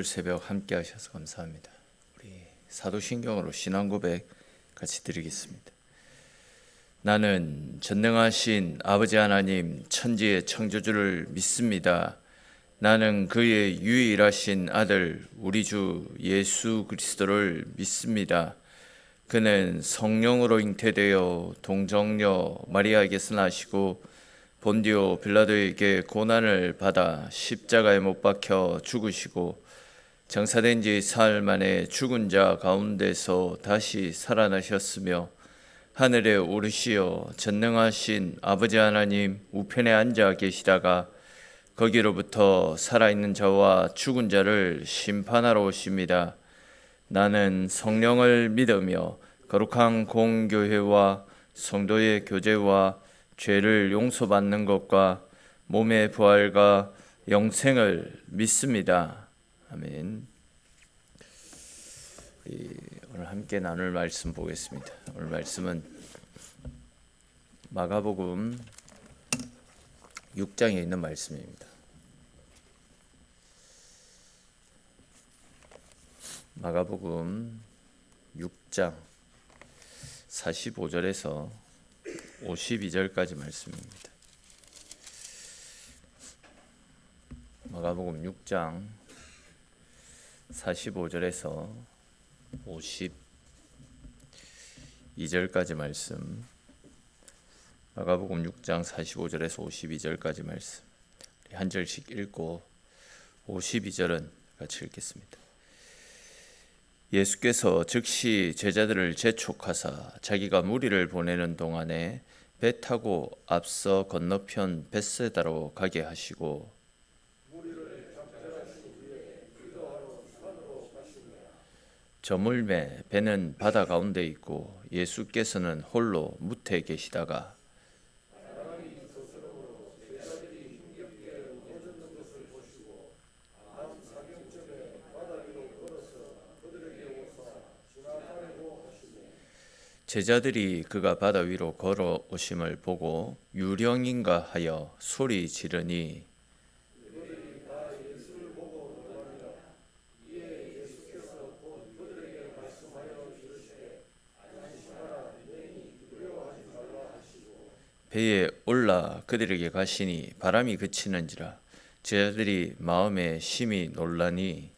새벽 함께 하셔서 감사합니다. 우리 사도신경으로 신앙 고백 같이 드리겠습니다. 나는 전능하신 아버지 하나님 천지의 창조주를 믿습니다. 나는 그의 유일하신 아들 우리 주 예수 그리스도를 믿습니다. 그는 성령으로 잉태되어 동정녀 마리아에게서 나시고 본디오 빌라도에게 고난을 받아 십자가에 못 박혀 죽으시고 장사된 지 사흘 만에 죽은 자 가운데서 다시 살아나셨으며 하늘에 오르시어 전능하신 아버지 하나님 우편에 앉아 계시다가 거기로부터 살아있는 자와 죽은 자를 심판하러 오십니다. 나는 성령을 믿으며 거룩한 공교회와 성도의 교제와 죄를 용서받는 것과 몸의 부활과 영생을 믿습니다. 아멘. 오늘 함께 나눌 말씀 보겠습니다. 오늘 말씀은 마가복음 6장에 있는 말씀입니다. 마가복음 6장 45절에서 52절까지 말씀입니다. 마가복음 6장 45절에서 52절까지 말씀. 마가복음 6장 45절에서 52절까지 말씀. 한 절씩 읽고 52절은 같이 읽겠습니다. 예수께서 즉시 제자들을 재촉하사 자기가 무리를 보내는 동안에 배 타고 앞서 건너편 벳세다로 가게 하시고 저물매 배는 바다 가운데 있고 예수께서는 홀로 무태에 계시다가 제자들이 그가 바다 위로 걸어오심을 보고 유령인가 하여 소리 지르니 배에 올라 그들에게 가시니 바람이 그치는지라 제자들이 마음에 심히 놀라니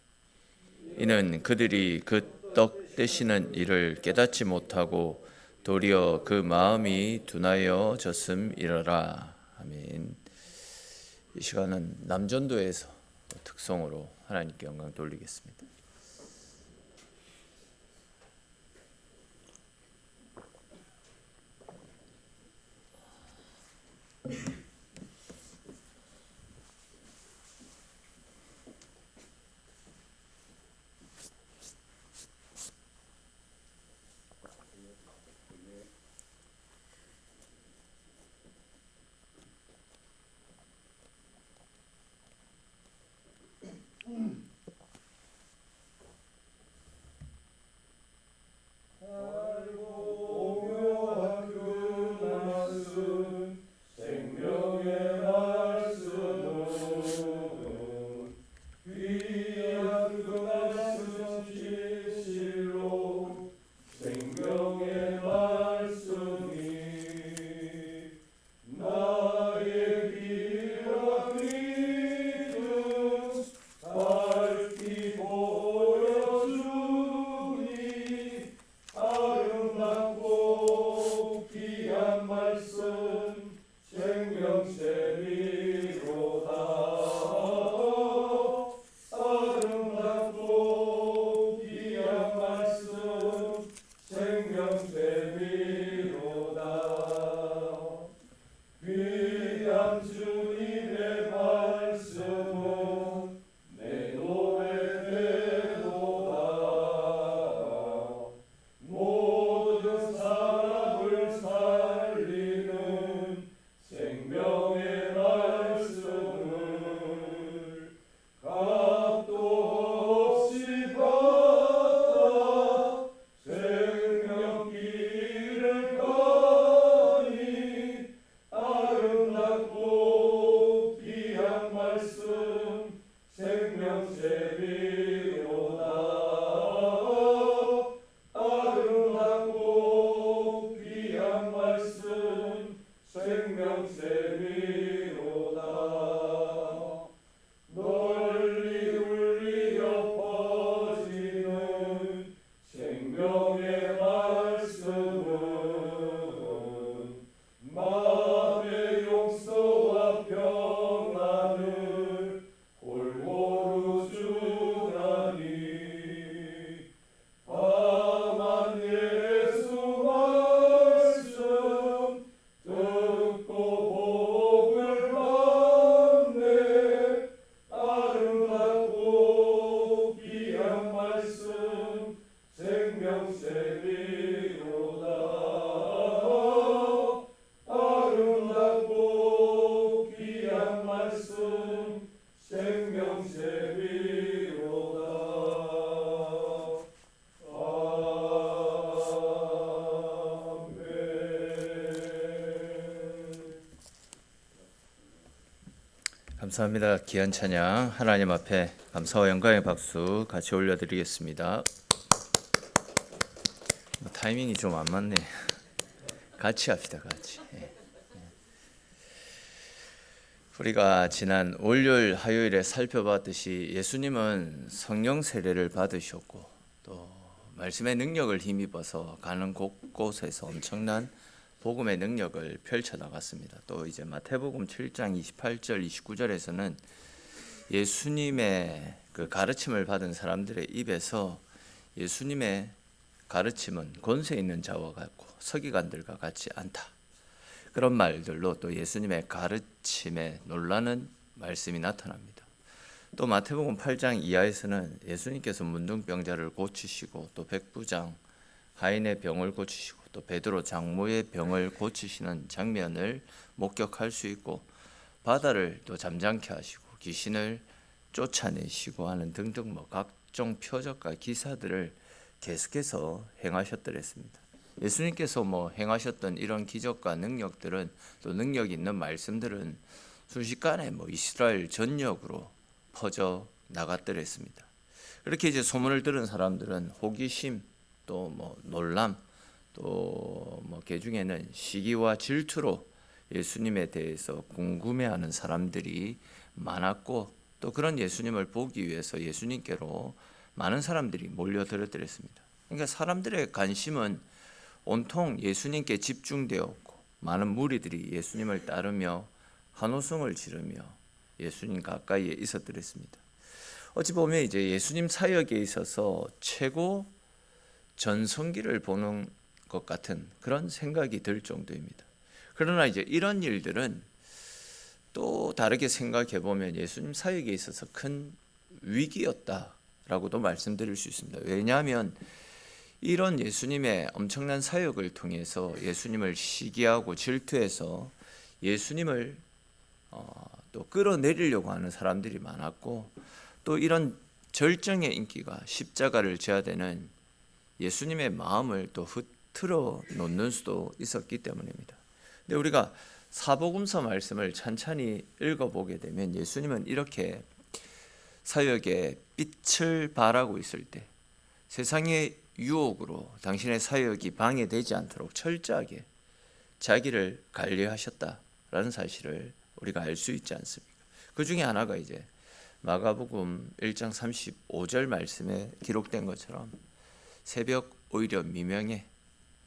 이는 그들이 그 떡 떼시는 일을 깨닫지 못하고 도리어 그 마음이 둔하여졌음이러라. 아멘. 이 시간은 남전도에서 특성으로 하나님께 영광 돌리겠습니다. 감사합니다. 귀한 찬양 하나님 앞에 감사와 영광의 박수 같이 올려드리겠습니다. 타이밍이 좀 안 맞네. 같이 합시다. 같이. 우리가 지난 월요일 화요일에 살펴봤듯이 예수님은 성령 세례를 받으셨고 또 말씀의 능력을 힘입어서 가는 곳곳에서 엄청난 복음의 능력을 펼쳐 나갔습니다. 또 이제 마태복음 7장 28절 29절에서는 예수님의 그 가르침을 받은 사람들의 입에서 예수님의 가르침은 권세 있는 자와 같고 서기관들과 같지 않다. 그런 말들로 또 예수님의 가르침에 놀라는 말씀이 나타납니다. 또 마태복음 8장 이하에서는 예수님께서 문둥병자를 고치시고 또 백부장 하인의 병을 고치시고 또 베드로 장모의 병을 고치시는 장면을 목격할 수 있고 바다를 또 잠잠케 하시고 귀신을 쫓아내시고 하는 등등 각종 표적과 기사들을 계속해서 행하셨더랬습니다. 예수님께서 행하셨던 이런 기적과 능력들은 또 능력 있는 말씀들은 순식간에 이스라엘 전역으로 퍼져 나갔더랬습니다. 그렇게 이제 소문을 들은 사람들은 호기심 또 놀람 또 개중에는 시기와 질투로 예수님에 대해서 궁금해하는 사람들이 많았고 또 그런 예수님을 보기 위해서 예수님께로 많은 사람들이 몰려들었더랬습니다. 그러니까 사람들의 관심은 온통 예수님께 집중되었고 많은 무리들이 예수님을 따르며 환호성을 지르며 예수님 가까이에 있었더랬습니다. 어찌 보면 이제 예수님 사역에 있어서 최고 전성기를 보는 것 같은 그런 생각이 들 정도입니다. 그러나 이제 이런 일들은 또 다르게 생각해 보면 예수님 사역에 있어서 큰 위기였다라고도 말씀드릴 수 있습니다. 왜냐하면 이런 예수님의 엄청난 사역을 통해서 예수님을 시기하고 질투해서 예수님을 또 끌어내리려고 하는 사람들이 많았고 또 이런 절정의 인기가 십자가를 져야 되는 예수님의 마음을 또 흐트러 놓는 수도 있었기 때문입니다. 근데 우리가 사복음서 말씀을 찬찬히 읽어보게 되면 예수님은 이렇게 사역에 빛을 발하고 있을 때 세상의 유혹으로 당신의 사역이 방해되지 않도록 철저하게 자기를 관리하셨다라는 사실을 우리가 알 수 있지 않습니까? 그 중에 하나가 이제 마가복음 1장 35절 말씀에 기록된 것처럼 새벽 오히려 미명에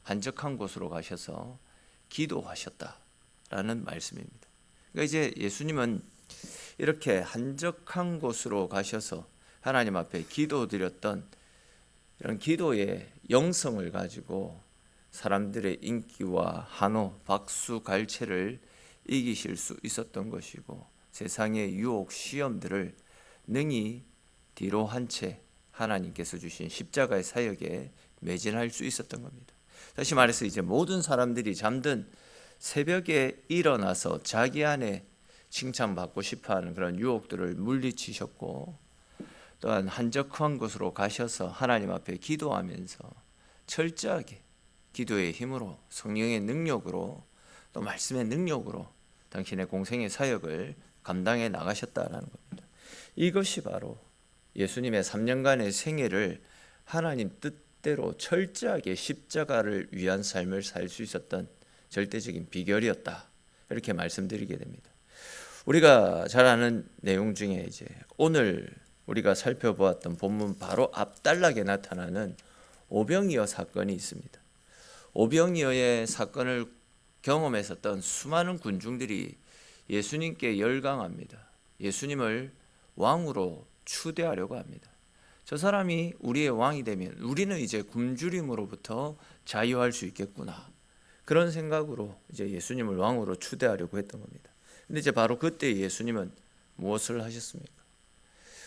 한적한 곳으로 가셔서 기도하셨다라는 말씀입니다. 그러니까 이제 예수님은 이렇게 한적한 곳으로 가셔서 하나님 앞에 기도드렸던 이런 기도의 영성을 가지고 사람들의 인기와 환호, 박수, 갈채를 이기실 수 있었던 것이고 세상의 유혹, 시험들을 능히 뒤로 한 채 하나님께서 주신 십자가의 사역에 매진할 수 있었던 겁니다. 다시 말해서 이제 모든 사람들이 잠든 새벽에 일어나서 자기 안에 칭찬받고 싶어하는 그런 유혹들을 물리치셨고 또한 한적한 곳으로 가셔서 하나님 앞에 기도하면서 철저하게 기도의 힘으로 성령의 능력으로 또 말씀의 능력으로 당신의 공생의 사역을 감당해 나가셨다는 겁니다. 이것이 바로 예수님의 3년간의 생애를 하나님 뜻대로 철저하게 십자가를 위한 삶을 살 수 있었던 절대적인 비결이었다. 이렇게 말씀드리게 됩니다. 우리가 잘 아는 내용 중에 이제 오늘 우리가 살펴보았던 본문 바로 앞단락에 나타나는 오병이어 사건이 있습니다. 오병이어의 사건을 경험했었던 수많은 군중들이 예수님께 열광합니다. 예수님을 왕으로 추대하려고 합니다. 저 사람이 우리의 왕이 되면 우리는 이제 굶주림으로부터 자유할 수 있겠구나. 그런 생각으로 이제 예수님을 왕으로 추대하려고 했던 겁니다. 근데 이제 바로 그때 예수님은 무엇을 하셨습니까?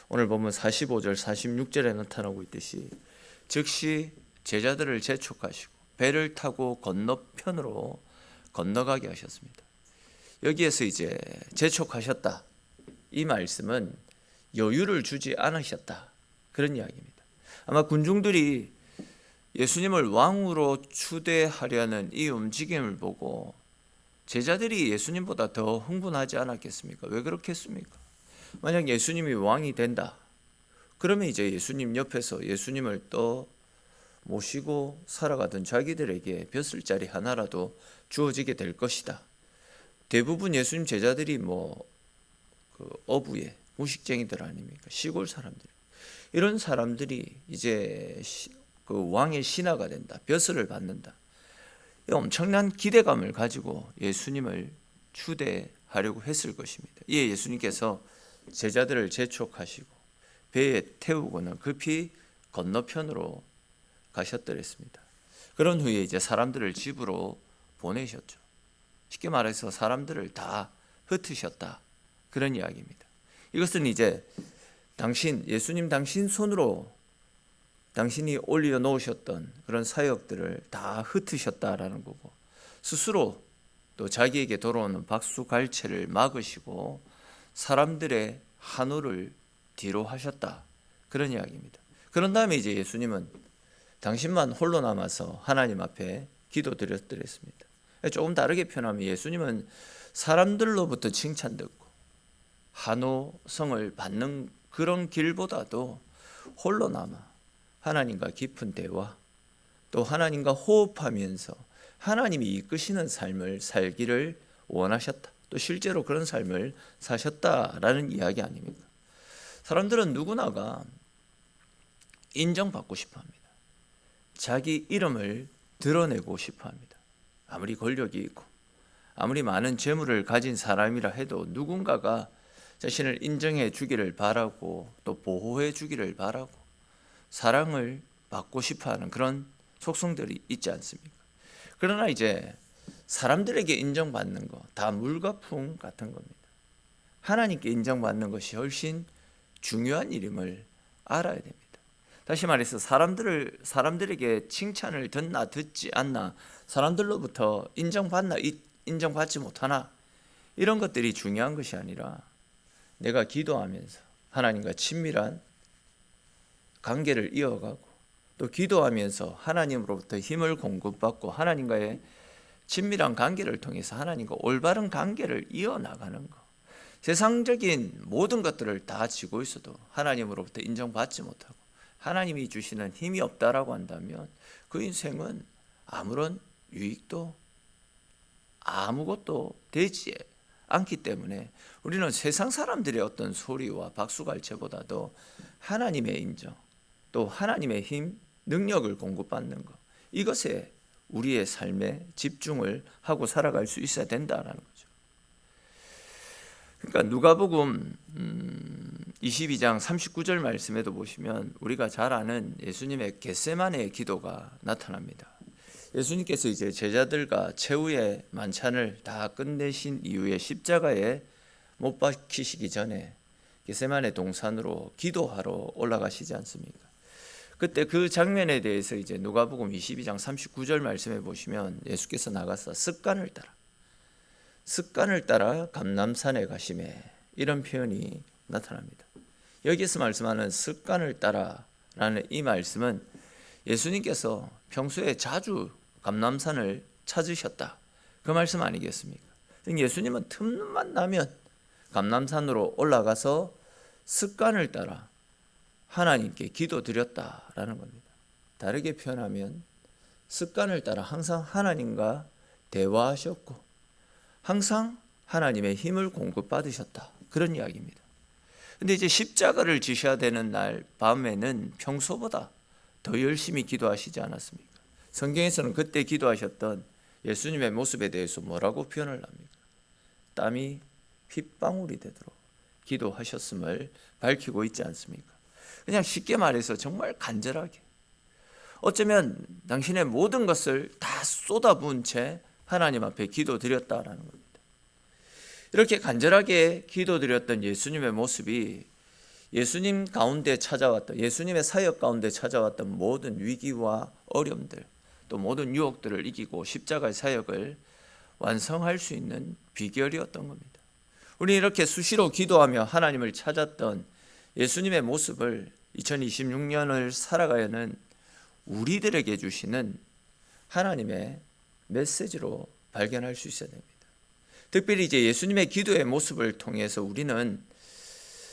오늘 보면 45절 46절에 나타나고 있듯이 즉시 제자들을 재촉하시고 배를 타고 건너편으로 건너가게 하셨습니다. 여기에서 이제 재촉하셨다. 이 말씀은 여유를 주지 않으셨다. 그런 이야기입니다. 아마 군중들이 예수님을 왕으로 추대하려는 이 움직임을 보고 제자들이 예수님보다 더 흥분하지 않았겠습니까? 왜 그렇겠습니까? 만약 예수님이 왕이 된다, 그러면 이제 예수님 옆에서 예수님을 또 모시고 살아가던 자기들에게 벼슬자리 하나라도 주어지게 될 것이다. 대부분 예수님 제자들이 그 어부의 무식쟁이들 아닙니까? 시골 사람들. 이런 사람들이 이제 그 왕의 신하가 된다. 벼슬을 받는다. 엄청난 기대감을 가지고 예수님을 추대하려고 했을 것입니다. 이에 예수님께서 제자들을 재촉하시고 배에 태우고는 급히 건너편으로 가셨더랬습니다. 그런 후에 이제 사람들을 집으로 보내셨죠. 쉽게 말해서 사람들을 다 흩으셨다. 그런 이야기입니다. 이것은 이제 예수님 당신 손으로 당신이 올려놓으셨던 그런 사역들을 다 흩으셨다라는 거고, 스스로 또 자기에게 돌아오는 박수갈채를 막으시고 사람들의 한호를 뒤로 하셨다. 그런 이야기입니다. 그런 다음에 이제 예수님은 당신만 홀로 남아서 하나님 앞에 기도드렸더랬습니다. 조금 다르게 표현하면 예수님은 사람들로부터 칭찬듣고 한호성을 받는 그런 길보다도 홀로 남아 하나님과 깊은 대화, 또 하나님과 호흡하면서 하나님이 이끄시는 삶을 살기를 원하셨다. 또 실제로 그런 삶을 사셨다라는 이야기 아닙니까? 사람들은 누구나가 인정받고 싶어합니다. 자기 이름을 드러내고 싶어합니다. 아무리 권력이 있고 아무리 많은 재물을 가진 사람이라 해도 누군가가 자신을 인정해 주기를 바라고 또 보호해 주기를 바라고 사랑을 받고 싶어하는 그런 속성들이 있지 않습니까? 그러나 이제 사람들에게 인정받는 거 다 물거품 같은 겁니다. 하나님께 인정받는 것이 훨씬 중요한 일임을 알아야 됩니다. 다시 말해서 사람들에게 칭찬을 듣나 듣지 않나, 사람들로부터 인정받나 인정받지 못하나, 이런 것들이 중요한 것이 아니라 내가 기도하면서 하나님과 친밀한 관계를 이어가고 또 기도하면서 하나님으로부터 힘을 공급받고 하나님과의 친밀한 관계를 통해서 하나님과 올바른 관계를 이어나가는 것. 세상적인 모든 것들을 다 지고 있어도 하나님으로부터 인정받지 못하고 하나님이 주시는 힘이 없다라고 한다면 그 인생은 아무런 유익도 아무것도 되지 않기 때문에 우리는 세상 사람들의 어떤 소리와 박수갈채보다도 하나님의 인정, 또 하나님의 힘, 능력을 공급받는 것, 이것에 우리의 삶에 집중을 하고 살아갈 수 있어야 된다는 거죠. 그러니까 누가복음 22장 39절 말씀에도 보시면 우리가 잘 아는 예수님의 겟세마네의 기도가 나타납니다. 예수님께서 이제 제자들과 최후의 만찬을 다 끝내신 이후에 십자가에 못 박히시기 전에 겟세마네 동산으로 기도하러 올라가시지 않습니까? 그때 그 장면에 대해서 이제 누가복음 22장 39절 말씀에 보시면 예수께서 나가서 습관을 따라 감람산에 가시매, 이런 표현이 나타납니다. 여기서 말씀하는 습관을 따라라는 이 말씀은 예수님께서 평소에 자주 감람산을 찾으셨다, 그 말씀 아니겠습니까? 예수님은 틈만 나면 감람산으로 올라가서 습관을 따라 하나님께 기도드렸다라는 겁니다. 다르게 표현하면 습관을 따라 항상 하나님과 대화하셨고 항상 하나님의 힘을 공급받으셨다, 그런 이야기입니다. 근데 이제 십자가를 지셔야 되는 날 밤에는 평소보다 더 열심히 기도하시지 않았습니까? 성경에서는 그때 기도하셨던 예수님의 모습에 대해서 뭐라고 표현을 합니까? 땀이 핏방울이 되도록 기도하셨음을 밝히고 있지 않습니까? 그냥 쉽게 말해서 정말 간절하게, 어쩌면 당신의 모든 것을 다 쏟아부은 채 하나님 앞에 기도드렸다라는 겁니다. 이렇게 간절하게 기도드렸던 예수님의 모습이 예수님 가운데 찾아왔던, 예수님의 사역 가운데 찾아왔던 모든 위기와 어려움들, 또 모든 유혹들을 이기고 십자가의 사역을 완성할 수 있는 비결이었던 겁니다. 우리 이렇게 수시로 기도하며 하나님을 찾았던 예수님의 모습을 2026년을 살아가야는 우리들에게 주시는 하나님의 메시지로 발견할 수 있어야 됩니다. 특별히 이제 예수님의 기도의 모습을 통해서 우리는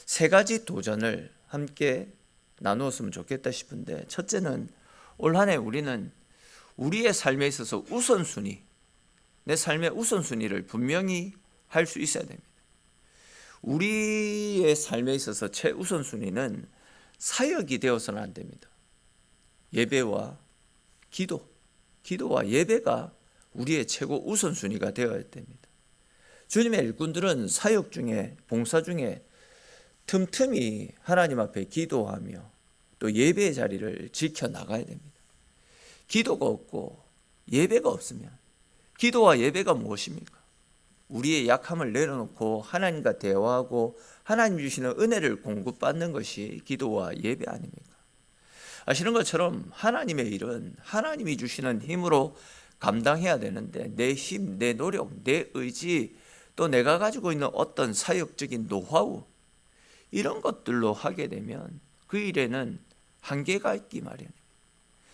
세 가지 도전을 함께 나누었으면 좋겠다 싶은데, 첫째는 올 한 해 우리는 우리의 삶에 있어서 우선순위, 내 삶의 우선순위를 분명히 할 수 있어야 됩니다. 우리의 삶에 있어서 최우선순위는 사역이 되어서는 안 됩니다. 예배와 기도와 예배가 우리의 최고 우선순위가 되어야 됩니다. 주님의 일꾼들은 사역 중에, 봉사 중에 틈틈이 하나님 앞에 기도하며 또 예배의 자리를 지켜나가야 됩니다. 기도가 없고 예배가 없으면, 기도와 예배가 무엇입니까? 우리의 약함을 내려놓고 하나님과 대화하고 하나님 주시는 은혜를 공급받는 것이 기도와 예배 아닙니까? 아시는 것처럼 하나님의 일은 하나님이 주시는 힘으로 감당해야 되는데, 내 힘, 내 노력, 내 의지, 또 내가 가지고 있는 어떤 사역적인 노하우, 이런 것들로 하게 되면 그 일에는 한계가 있기 마련입니다.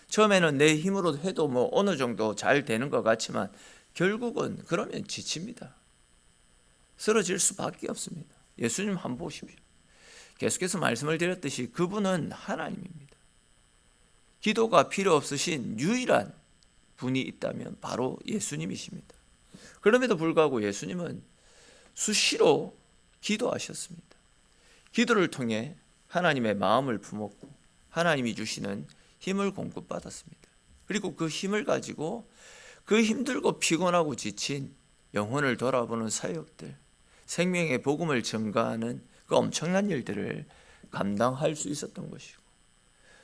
처음에는 내 힘으로 해도 어느 정도 잘 되는 것 같지만 결국은 그러면 지칩니다. 쓰러질 수밖에 없습니다. 예수님 한번 보십시오. 계속해서 말씀을 드렸듯이 그분은 하나님입니다. 기도가 필요 없으신 유일한 분이 있다면 바로 예수님이십니다. 그럼에도 불구하고 예수님은 수시로 기도하셨습니다. 기도를 통해 하나님의 마음을 품었고 하나님이 주시는 힘을 공급받았습니다. 그리고 그 힘을 가지고 그 힘들고 피곤하고 지친 영혼을 돌아보는 사역들, 생명의 복음을 전가하는 그 엄청난 일들을 감당할 수 있었던 것이고,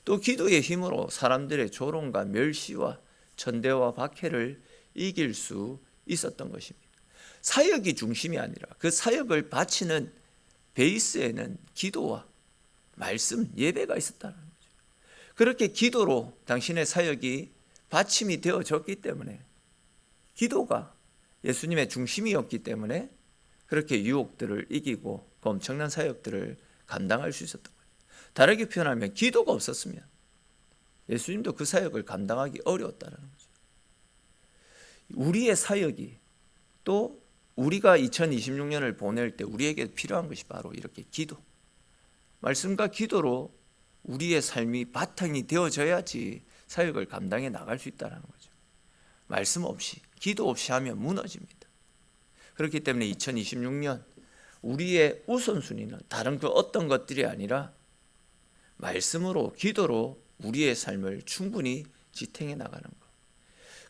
또 기도의 힘으로 사람들의 조롱과 멸시와 천대와 박해를 이길 수 있었던 것입니다. 사역이 중심이 아니라 그 사역을 바치는 베이스에는 기도와 말씀, 예배가 있었다는 거죠. 그렇게 기도로 당신의 사역이 받침이 되어졌기 때문에, 기도가 예수님의 중심이었기 때문에 그렇게 유혹들을 이기고 그 엄청난 사역들을 감당할 수 있었던 거예요. 다르게 표현하면 기도가 없었으면 예수님도 그 사역을 감당하기 어려웠다는 거죠. 우리의 사역이, 또 우리가 2026년을 보낼 때 우리에게 필요한 것이 바로 이렇게 기도, 말씀과 기도로 우리의 삶이 바탕이 되어져야지 사역을 감당해 나갈 수 있다는 거죠. 말씀 없이, 기도 없이 하면 무너집니다. 그렇기 때문에 2026년 우리의 우선순위는 다른 그 어떤 것들이 아니라 말씀으로, 기도로 우리의 삶을 충분히 지탱해 나가는 것,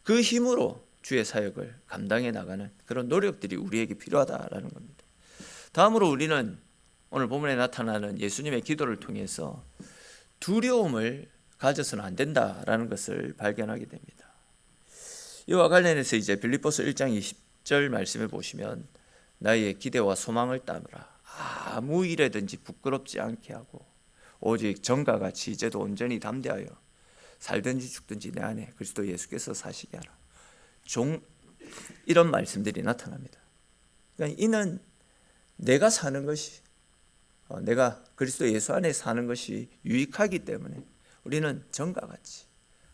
그 힘으로 주의 사역을 감당해 나가는 그런 노력들이 우리에게 필요하다라는 겁니다. 다음으로 우리는 오늘 본문에 나타나는 예수님의 기도를 통해서 두려움을 가져서는 안 된다라는 것을 발견하게 됩니다. 이와 관련해서 이제 빌립보서 1장 20절 말씀을 보시면, 나의 기대와 소망을 따르라. 아무 일에든지 부끄럽지 않게 하고 오직 전과 같이 이제도 온전히 담대하여 살든지 죽든지 내 안에 그리스도 예수께서 사시게 하라. 이런 말씀들이 나타납니다. 그러니까 이는 내가 사는 것이, 내가 그리스도 예수 안에 사는 것이 유익하기 때문에 우리는 전과 같이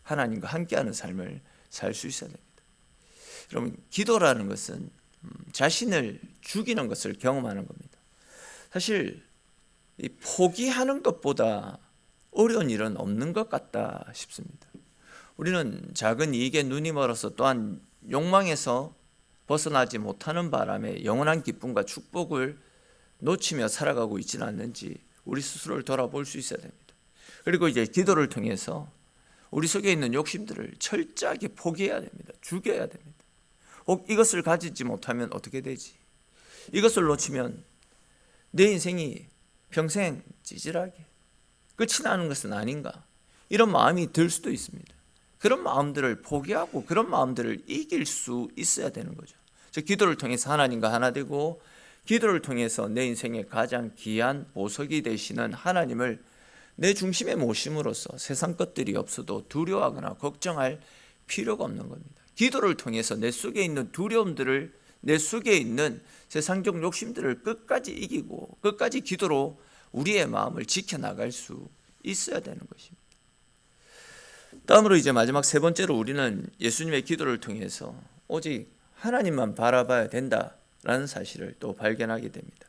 하나님과 함께하는 삶을 살 수 있어야 됩니다. 여러분, 기도라는 것은 자신을 죽이는 것을 경험하는 겁니다. 사실 이 포기하는 것보다 어려운 일은 없는 것 같다 싶습니다. 우리는 작은 이익에 눈이 멀어서 또한 욕망에서 벗어나지 못하는 바람에 영원한 기쁨과 축복을 놓치며 살아가고 있지는 않는지 우리 스스로를 돌아볼 수 있어야 됩니다. 그리고 이제 기도를 통해서 우리 속에 있는 욕심들을 철저하게 포기해야 됩니다. 죽여야 됩니다. 혹 이것을 가지지 못하면 어떻게 되지? 이것을 놓치면 내 인생이 평생 찌질하게 끝이 나는 것은 아닌가? 이런 마음이 들 수도 있습니다. 그런 마음들을 포기하고 그런 마음들을 이길 수 있어야 되는 거죠. 즉, 기도를 통해서 하나님과 하나 되고, 기도를 통해서 내 인생의 가장 귀한 보석이 되시는 하나님을 내 중심에 모심으로써 세상 것들이 없어도 두려워하거나 걱정할 필요가 없는 겁니다. 기도를 통해서 내 속에 있는 두려움들을, 내 속에 있는 세상적 욕심들을 끝까지 이기고 끝까지 기도로 우리의 마음을 지켜나갈 수 있어야 되는 것입니다. 다음으로 이제 마지막 세 번째로 우리는 예수님의 기도를 통해서 오직 하나님만 바라봐야 된다라는 사실을 또 발견하게 됩니다.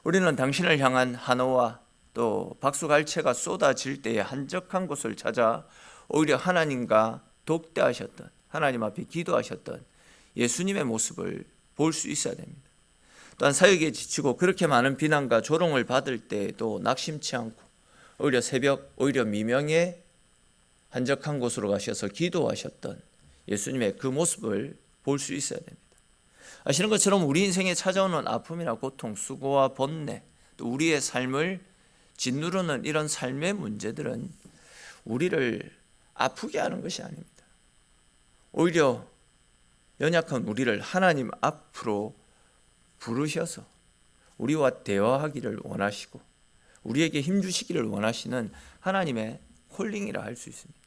우리는 당신을 향한 한호와 또 박수갈채가 쏟아질 때에 한적한 곳을 찾아 오히려 하나님과 독대하셨던, 하나님 앞에 기도하셨던 예수님의 모습을 볼 수 있어야 됩니다. 또한 사역에 지치고 그렇게 많은 비난과 조롱을 받을 때에도 낙심치 않고 오히려 새벽, 오히려 미명에 한적한 곳으로 가셔서 기도하셨던 예수님의 그 모습을 볼 수 있어야 됩니다. 아시는 것처럼 우리 인생에 찾아오는 아픔이나 고통, 수고와 번뇌, 또 우리의 삶을 짓누르는 이런 삶의 문제들은 우리를 아프게 하는 것이 아닙니다. 오히려 연약한 우리를 하나님 앞으로 부르셔서 우리와 대화하기를 원하시고 우리에게 힘주시기를 원하시는 하나님의 콜링이라 할 수 있습니다.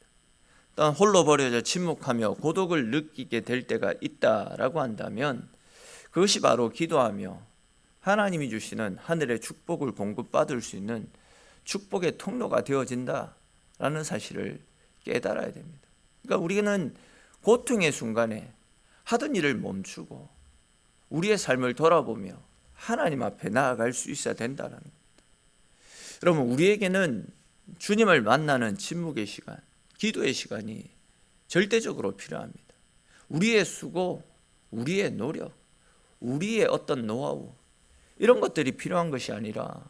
또한 홀로 버려져 침묵하며 고독을 느끼게 될 때가 있다라고 한다면 그것이 바로 기도하며 하나님이 주시는 하늘의 축복을 공급받을 수 있는 축복의 통로가 되어진다라는 사실을 깨달아야 됩니다. 그러니까 우리는 고통의 순간에 하던 일을 멈추고 우리의 삶을 돌아보며 하나님 앞에 나아갈 수 있어야 된다는 겁니다. 여러분, 우리에게는 주님을 만나는 침묵의 시간, 기도의 시간이 절대적으로 필요합니다. 우리의 수고, 우리의 노력, 우리의 어떤 노하우 이런 것들이 필요한 것이 아니라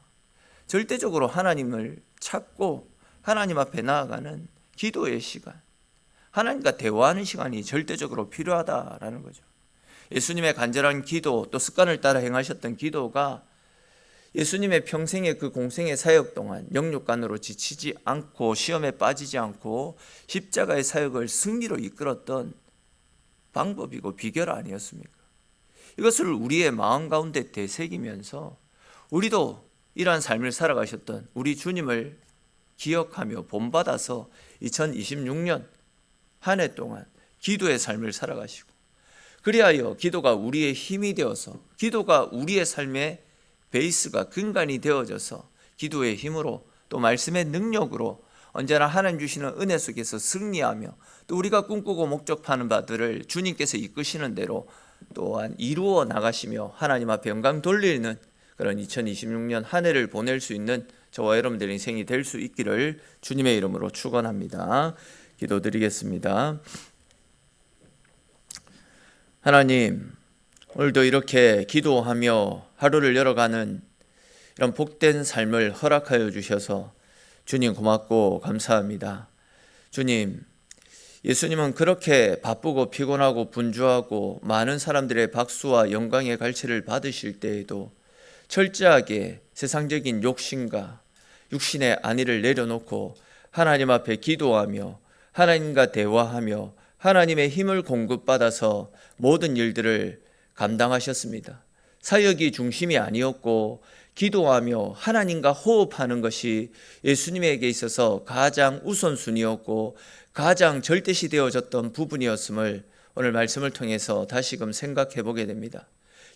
절대적으로 하나님을 찾고 하나님 앞에 나아가는 기도의 시간, 하나님과 대화하는 시간이 절대적으로 필요하다라는 거죠. 예수님의 간절한 기도, 또 습관을 따라 행하셨던 기도가 예수님의 평생의 그 공생의 사역 동안 영육간으로 지치지 않고 시험에 빠지지 않고 십자가의 사역을 승리로 이끌었던 방법이고 비결 아니었습니까? 이것을 우리의 마음 가운데 되새기면서 우리도 이러한 삶을 살아가셨던 우리 주님을 기억하며 본받아서 2026년 한 해 동안 기도의 삶을 살아가시고, 그리하여 기도가 우리의 힘이 되어서, 기도가 우리의 삶의 베이스가 근간이 되어져서 기도의 힘으로 또 말씀의 능력으로 언제나 하나님 주시는 은혜 속에서 승리하며 또 우리가 꿈꾸고 목적하는 바들을 주님께서 이끄시는 대로 또한 이루어 나가시며 하나님 앞에 영광 돌리는 그런 2026년 한 해를 보낼 수 있는 저와 여러분들의 인생이 될 수 있기를 주님의 이름으로 축원합니다. 기도드리겠습니다. 하나님, 오늘도 이렇게 기도하며 하루를 열어가는 이런 복된 삶을 허락하여 주셔서 주님 고맙고 감사합니다. 주님, 예수님은 그렇게 바쁘고 피곤하고 분주하고 많은 사람들의 박수와 영광의 갈채를 받으실 때에도 철저하게 세상적인 욕심과 육신의 안위를 내려놓고 하나님 앞에 기도하며 하나님과 대화하며 하나님의 힘을 공급받아서 모든 일들을 감당하셨습니다. 사역이 중심이 아니었고 기도하며 하나님과 호흡하는 것이 예수님에게 있어서 가장 우선순위였고 가장 절대시 되어졌던 부분이었음을 오늘 말씀을 통해서 다시금 생각해 보게 됩니다.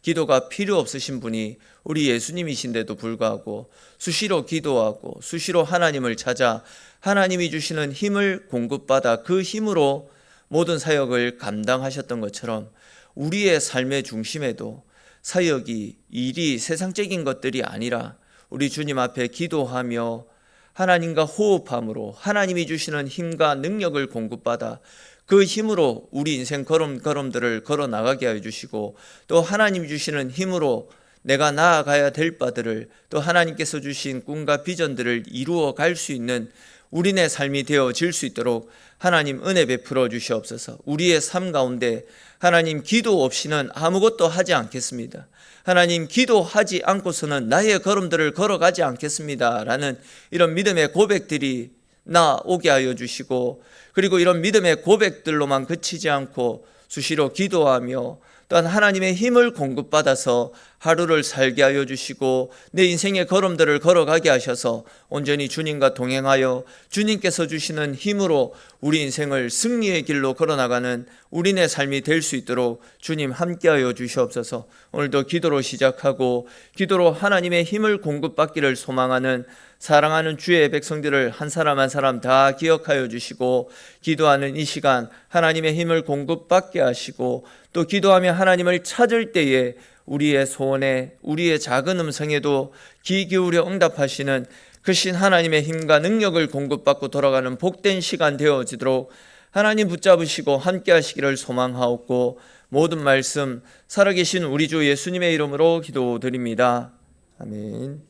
기도가 필요 없으신 분이 우리 예수님이신데도 불구하고 수시로 기도하고 수시로 하나님을 찾아 하나님이 주시는 힘을 공급받아 그 힘으로 모든 사역을 감당하셨던 것처럼 우리의 삶의 중심에도 사역이, 일이 세상적인 것들이 아니라 우리 주님 앞에 기도하며 하나님과 호흡함으로 하나님이 주시는 힘과 능력을 공급받아 그 힘으로 우리 인생 걸음걸음들을 걸어 나가게 하여 주시고 또 하나님이 주시는 힘으로 내가 나아가야 될 바들을 또 하나님께서 주신 꿈과 비전들을 이루어 갈 수 있는 우리네 삶이 되어질 수 있도록 하나님 은혜 베풀어 주시옵소서. 우리의 삶 가운데 하나님 기도 없이는 아무것도 하지 않겠습니다. 하나님 기도하지 않고서는 나의 걸음들을 걸어가지 않겠습니다 라는 이런 믿음의 고백들이 나오게 하여 주시고, 그리고 이런 믿음의 고백들로만 그치지 않고 수시로 기도하며 또한 하나님의 힘을 공급받아서 하루를 살게 하여 주시고 내 인생의 걸음들을 걸어가게 하셔서 온전히 주님과 동행하여 주님께서 주시는 힘으로 우리 인생을 승리의 길로 걸어나가는 우리네 삶이 될 수 있도록 주님 함께하여 주시옵소서. 오늘도 기도로 시작하고 기도로 하나님의 힘을 공급받기를 소망하는 사랑하는 주의 백성들을 한 사람 한 사람 다 기억하여 주시고 기도하는 이 시간 하나님의 힘을 공급받게 하시고 또 기도하며 하나님을 찾을 때에 우리의 소원에, 우리의 작은 음성에도 귀 기울여 응답하시는 그 신 하나님의 힘과 능력을 공급받고 돌아가는 복된 시간 되어지도록 하나님 붙잡으시고 함께 하시기를 소망하옵고, 모든 말씀 살아계신 우리 주 예수님의 이름으로 기도드립니다. 아멘.